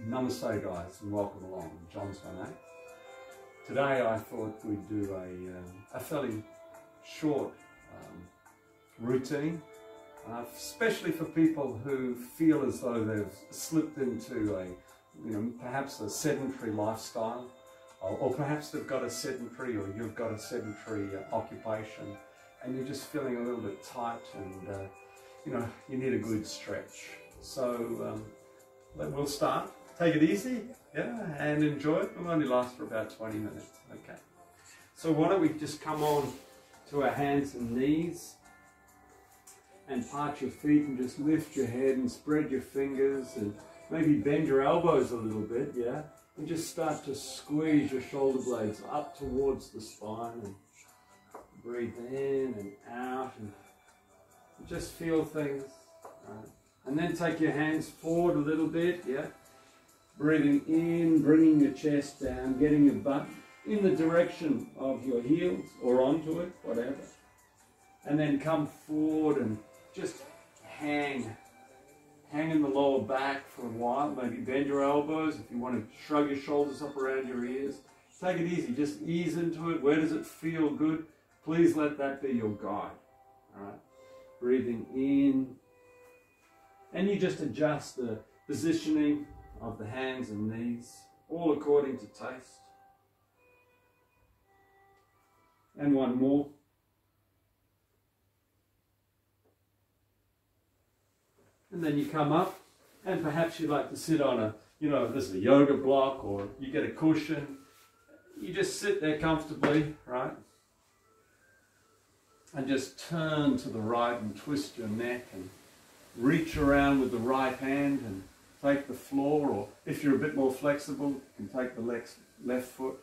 Namaste guys, and welcome along. John's my name. Today I thought we'd do a fairly short routine, especially for people who feel as though they've slipped into perhaps a sedentary lifestyle, or perhaps they've got a sedentary, or you've got a sedentary occupation, and you're just feeling a little bit tight, and you need a good stretch. So we'll start. Take it easy, yeah, and enjoy it. It'll only last for about 20 minutes, okay? So why don't we just come on to our hands and knees and part your feet and just lift your head and spread your fingers and maybe bend your elbows a little bit, yeah? And just start to squeeze your shoulder blades up towards the spine and breathe in and out and just feel things, right? And then take your hands forward a little bit, yeah? Breathing in, bringing your chest down, getting your butt in the direction of your heels or onto it, whatever. And then come forward and just hang in the lower back for a while. Maybe bend your elbows if you want to shrug your shoulders up around your ears. Take it easy, just ease into it. Where does it feel good? Please let that be your guide. All right. Breathing in. And you just adjust the positioning of the hands and knees, all according to taste. And one more. And then you come up, and perhaps you'd like to sit on this is a yoga block, or you get a cushion. You just sit there comfortably, right? And just turn to the right and twist your neck and reach around with the right hand and take the floor, or if you're a bit more flexible, you can take the left foot.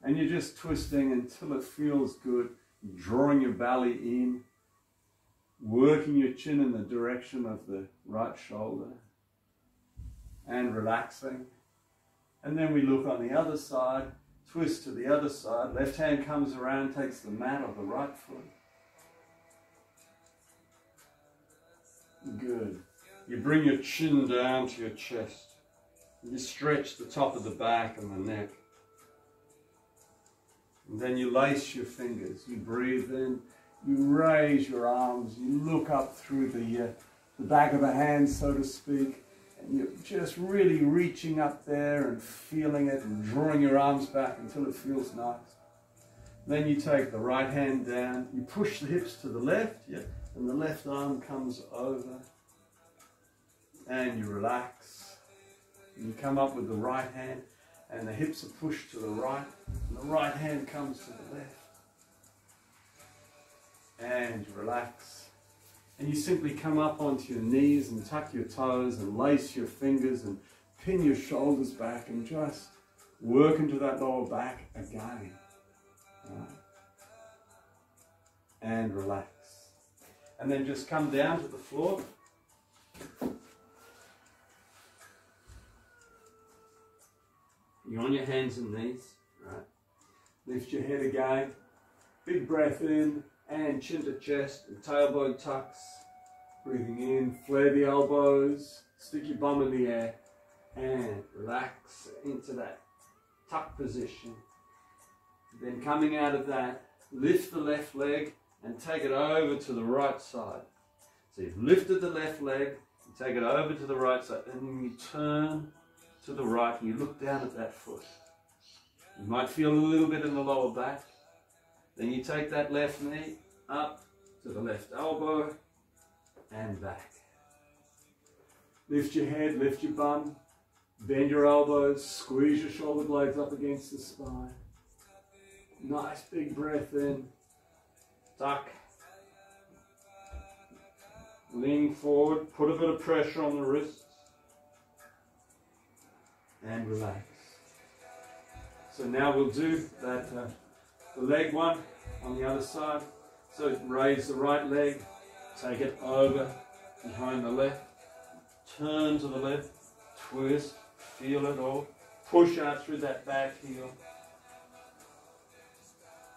And you're just twisting until it feels good, drawing your belly in, working your chin in the direction of the right shoulder, and relaxing. And then we look on the other side, twist to the other side, left hand comes around, takes the mat of the right foot. Good. You bring your chin down to your chest. You stretch the top of the back and the neck. And then you lace your fingers. You breathe in. You raise your arms. You look up through the back of the hand, so to speak. And you're just really reaching up there and feeling it and drawing your arms back until it feels nice. Then you take the right hand down. You push the hips to the left. Yeah. And the left arm comes over, and you relax. And you come up with the right hand, and the hips are pushed to the right, and the right hand comes to the left. And you relax. And you simply come up onto your knees and tuck your toes and lace your fingers and pin your shoulders back and just work into that lower back again. Right. And relax. And then just come down to the floor. You're on your hands and knees, right? Lift your head again. Big breath in, and chin to chest, and tailbone tucks. Breathing in, flare the elbows, stick your bum in the air, and relax into that tuck position. Then coming out of that, lift the left leg, and take it over to the right side. So you've lifted the left leg, and take it over to the right side, and then you turn to the right and you look down at that foot. You might feel a little bit in the lower back. Then you take that left knee up to the left elbow and back. Lift your head, lift your bum, bend your elbows, squeeze your shoulder blades up against the spine. Nice big breath in. Tuck. Lean forward, put a bit of pressure on the wrists, and relax. So now we'll do that the leg one on the other side. So raise the right leg, take it over behind the left, turn to the left, twist, feel it all, push out through that back heel.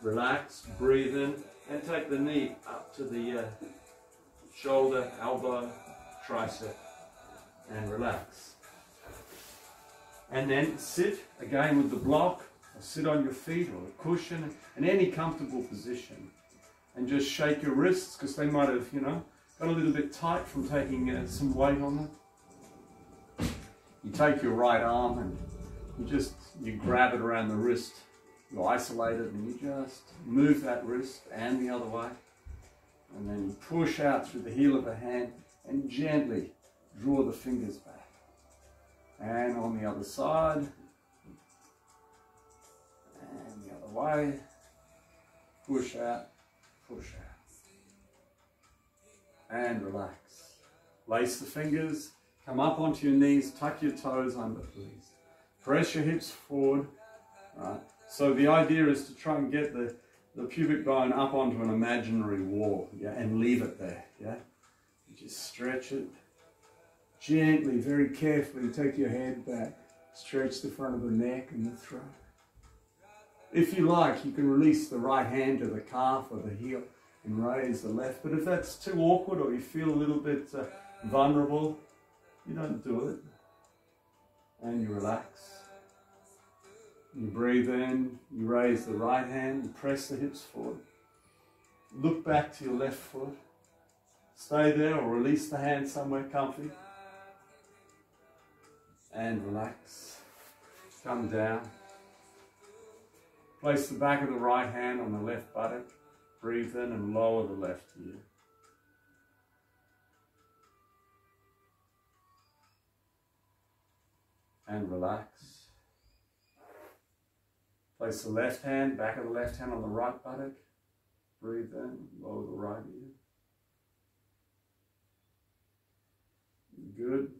Relax, breathe in, and take the knee up to the shoulder, elbow, tricep. and relax. And then sit again with the block, or sit on your feet or a cushion in any comfortable position. And just shake your wrists because they might have, you know, got a little bit tight from taking some weight on them. You take your right arm and you grab it around the wrist. You isolate it and you just move that wrist and the other way. And then you push out through the heel of the hand and gently draw the fingers back. And on the other side. And the other way. Push out, push out. And relax. Lace the fingers, come up onto your knees, tuck your toes under, please. Press your hips forward. Right. So the idea is to try and get the pubic bone up onto an imaginary wall, yeah, and leave it there, yeah. You just stretch it gently, very carefully. Take your head back, stretch the front of the neck and the throat. If you like, you can release the right hand to the calf or the heel and raise the left. But if that's too awkward or you feel a little bit vulnerable, you don't do it. And you relax. You breathe in, you raise the right hand, you press the hips forward. Look back to your left foot. Stay there or release the hand somewhere comfy. And relax. Come down. Place the back of the right hand on the left buttock. Breathe in and lower the left ear. And relax. Place the left hand, back of the left hand on the right buttock. Breathe in, lower the right ear. Good.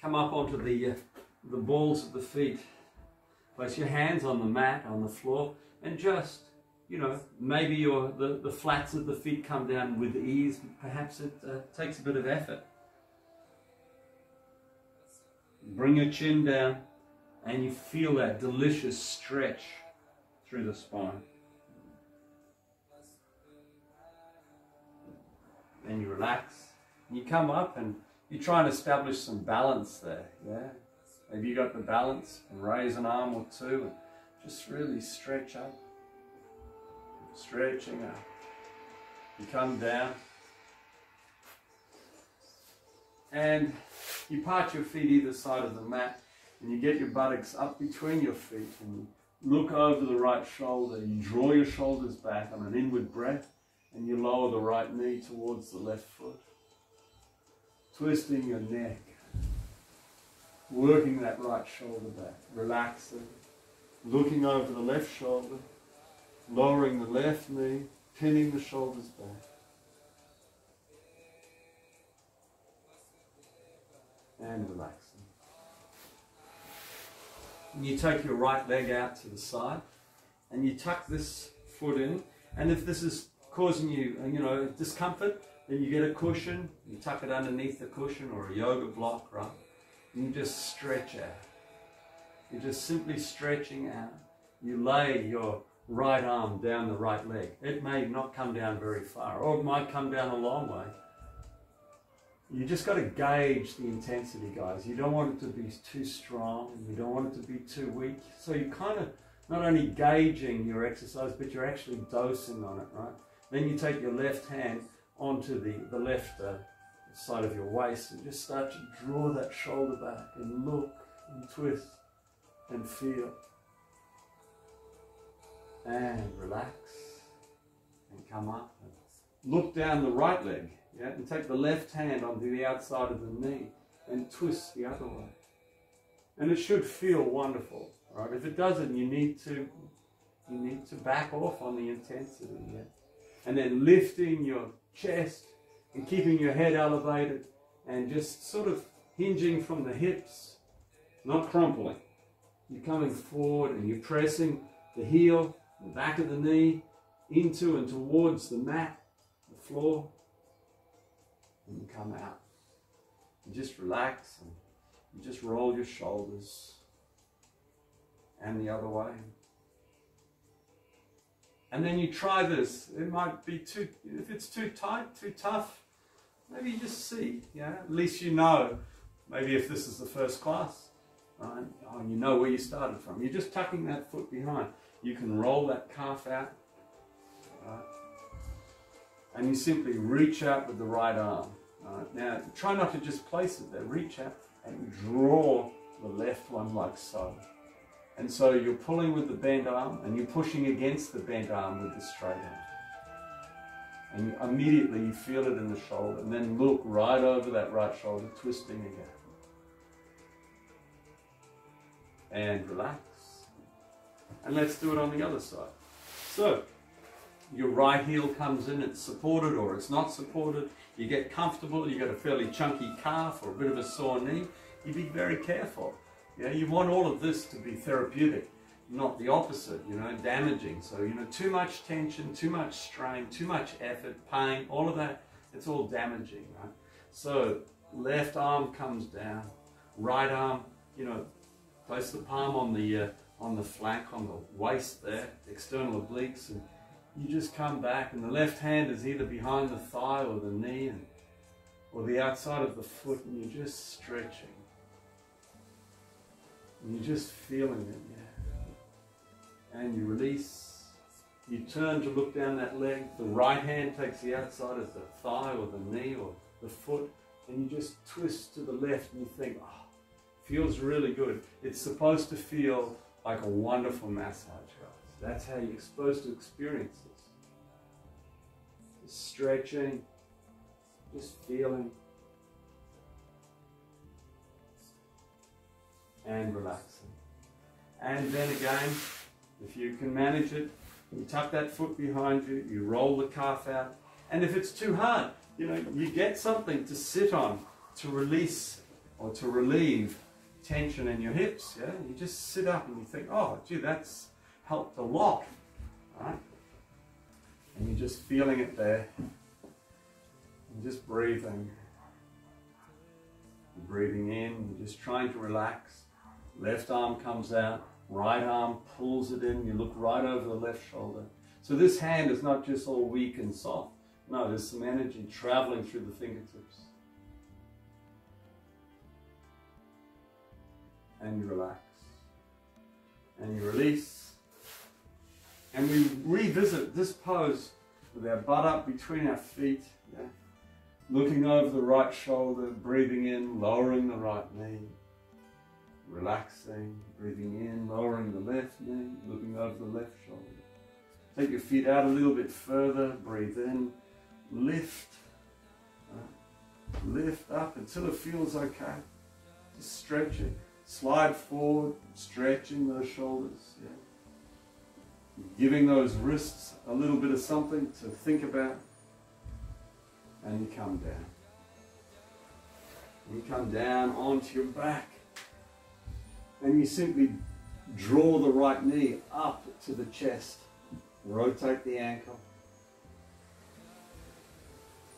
Come up onto the balls of the feet. Place your hands on the mat, on the floor, and just, you know, maybe the flats of the feet come down with ease. Perhaps it takes a bit of effort. Bring your chin down. And you feel that delicious stretch through the spine. Then you relax. And you come up and you try and establish some balance there. Yeah. Maybe you got the balance and raise an arm or two and just really stretch up. Stretching up. You come down. And you part your feet either side of the mat. And you get your buttocks up between your feet and you look over the right shoulder. You draw your shoulders back on an inward breath and you lower the right knee towards the left foot. Twisting your neck. Working that right shoulder back. Relaxing. Looking over the left shoulder. Lowering the left knee. Pinning the shoulders back. And relaxing. And you take your right leg out to the side and you tuck this foot in, and if this is causing you, discomfort, then you get a cushion, you tuck it underneath the cushion or a yoga block, right? And you just stretch out. You're just simply stretching out. You lay your right arm down the right leg. It may not come down very far, or it might come down a long way. You just got to gauge the intensity, guys. You don't want it to be too strong, and you don't want it to be too weak. So you're kind of not only gauging your exercise, but you're actually dosing on it, right? Then you take your left hand onto the left side of your waist and just start to draw that shoulder back and look and twist and feel. And relax and come up and look down the right leg. Yeah, and take the left hand onto the outside of the knee and twist the other way. And it should feel wonderful, right? If it doesn't, you need to back off on the intensity. Yeah? And then lifting your chest and keeping your head elevated and just sort of hinging from the hips, not crumpling. You're coming forward and you're pressing the heel, the back of the knee into and towards the mat, the floor. And you come out. You just relax and you just roll your shoulders and the other way. And then you try this. It might be if it's too tight, too tough, maybe you just see, at least you know, maybe if this is the first class, right? Oh, you know where you started from. You're just tucking that foot behind. You can roll that calf out, right? And you simply reach out with the right arm. Right? Now, try not to just place it there. Reach out and draw the left one like so. And so you're pulling with the bent arm and you're pushing against the bent arm with the straight arm. And immediately you feel it in the shoulder, and then look right over that right shoulder, twisting again. And relax. And let's do it on the other side. So, your right heel comes in, it's supported or it's not supported. You get comfortable, you got a fairly chunky calf or a bit of a sore knee. You be very careful. You want all of this to be therapeutic, not the opposite, damaging. So, too much tension, too much strain, too much effort, pain, all of that, it's all damaging, right? So, left arm comes down, right arm, place the palm on the flank, on the waist there, external obliques, and you just come back, and the left hand is either behind the thigh or the knee, or the outside of the foot, and you're just stretching. And you're just feeling it, And you release. You turn to look down that leg. The right hand takes the outside of the thigh or the knee or the foot, and you just twist to the left, and you think, oh, feels really good. It's supposed to feel like a wonderful massage, guys. That's how you're supposed to experience this. Just stretching, just feeling, and relaxing. And then again, if you can manage it, you tuck that foot behind you, you roll the calf out, and if it's too hard, you get something to sit on to release or to relieve tension in your hips, You just sit up and you think, oh, gee, that's helped a lot, right? And you're just feeling it there, and just breathing. You're breathing in, you're just trying to relax. Left arm comes out, right arm pulls it in, you look right over the left shoulder. So this hand is not just all weak and soft. No, there's some energy traveling through the fingertips. And you relax. And you release. And we revisit this pose with our butt up between our feet. Looking over the right shoulder, breathing in, lowering the right knee. Relaxing, breathing in, lowering the left knee, looking over the left shoulder. Take your feet out a little bit further, breathe in, lift. Lift up until it feels okay. Just stretching. Slide forward, stretching those shoulders. Giving those wrists a little bit of something to think about. And you come down. You come down onto your back. And you simply draw the right knee up to the chest. Rotate the ankle.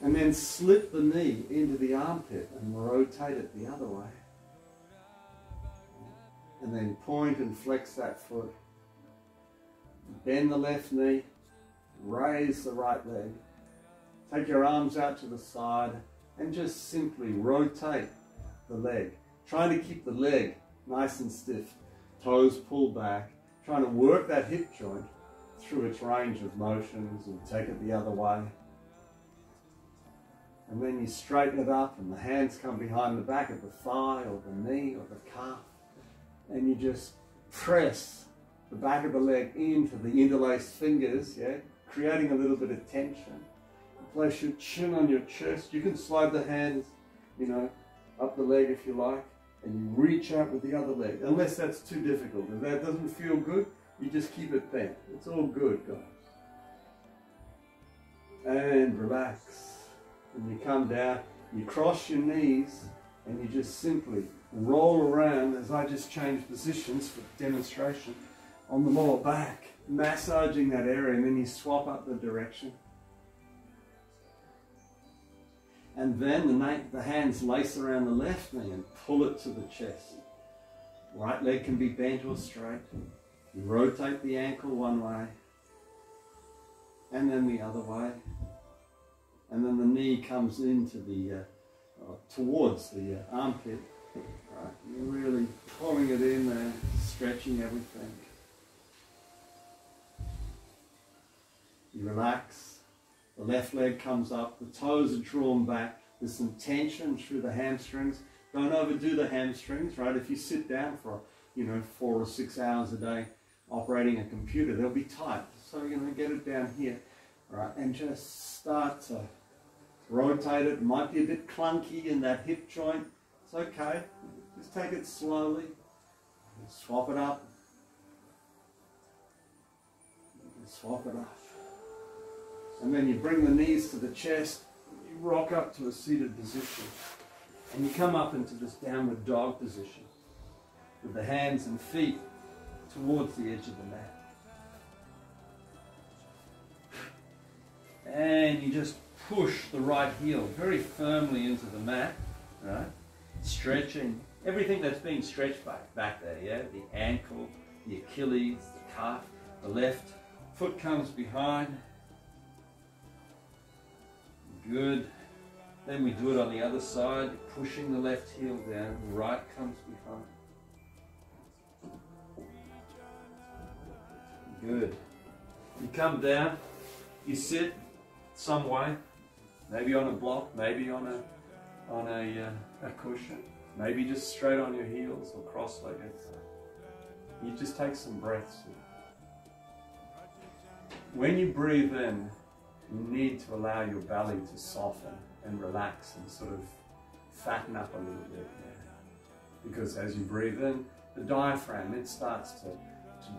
And then slip the knee into the armpit and rotate it the other way. And then point and flex that foot. Bend the left knee. Raise the right leg. Take your arms out to the side and just simply rotate the leg. Trying to keep the leg nice and stiff. Toes pulled back. Trying to work that hip joint through its range of motions and take it the other way. And then you straighten it up and the hands come behind the back of the thigh or the knee or the calf. And you just press the back of the leg into the interlaced fingers, creating a little bit of tension. Place your chin on your chest. You can slide the hands, up the leg if you like, and you reach out with the other leg, unless that's too difficult. If that doesn't feel good, you just keep it bent. It's all good, guys. And relax. And you come down, you cross your knees, and you just simply roll around, as I just changed positions for demonstration, on the lower back, massaging that area, and then you swap up the direction. And then the hands lace around the left knee and pull it to the chest. Right leg can be bent or straight. You rotate the ankle one way, and then the other way. and then the knee comes into the, towards the armpit. Right, you're really pulling it in there, stretching everything. You relax, the left leg comes up, the toes are drawn back, there's some tension through the hamstrings. Don't overdo the hamstrings, right? If you sit down for, 4 or 6 hours a day operating a computer, they'll be tight. So you're going to get it down here, right? And just start to rotate it. It might be a bit clunky in that hip joint. It's okay. Just take it slowly. Swap it up. Swap it up. And then you bring the knees to the chest. You rock up to a seated position. And you come up into this downward dog position with the hands and feet towards the edge of the mat. And you just push the right heel very firmly into the mat, right? Stretching everything that's being stretched back there, yeah? The ankle, the Achilles, the calf, the left foot comes behind. Good. Then we do it on the other side, pushing the left heel down, the right comes behind. Good. You come down, you sit some way, maybe on a block, maybe on a cushion, maybe just straight on your heels or cross-legged. You just take some breaths. When you breathe in, you need to allow your belly to soften and relax and sort of fatten up a little bit. Yeah. Because as you breathe in, the diaphragm, it starts to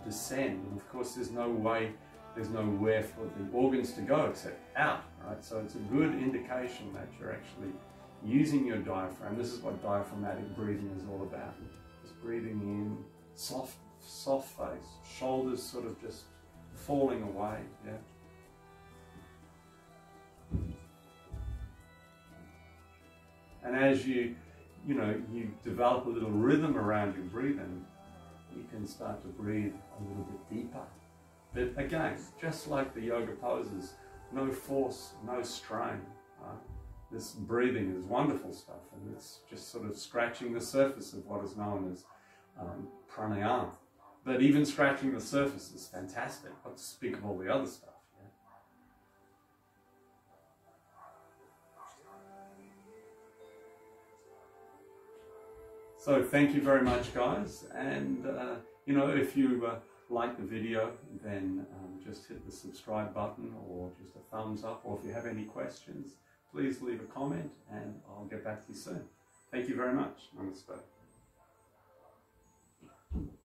descend. And of course, there's nowhere for the organs to go except out, right? So it's a good indication that you're actually using your diaphragm. This is what diaphragmatic breathing is all about. Just breathing in, soft face, shoulders sort of just falling away, yeah. And as you develop a little rhythm around your breathing, you can start to breathe a little bit deeper. But again, just like the yoga poses, no force, no strain. Right? This breathing is wonderful stuff, and it's just sort of scratching the surface of what is known as pranayama. But even scratching the surface is fantastic, not to speak of all the other stuff. Yeah? So thank you very much, guys, and if you like the video, then just hit the subscribe button or just a thumbs up, or if you have any questions, please leave a comment and I'll get back to you soon. Thank you very much. Namaste.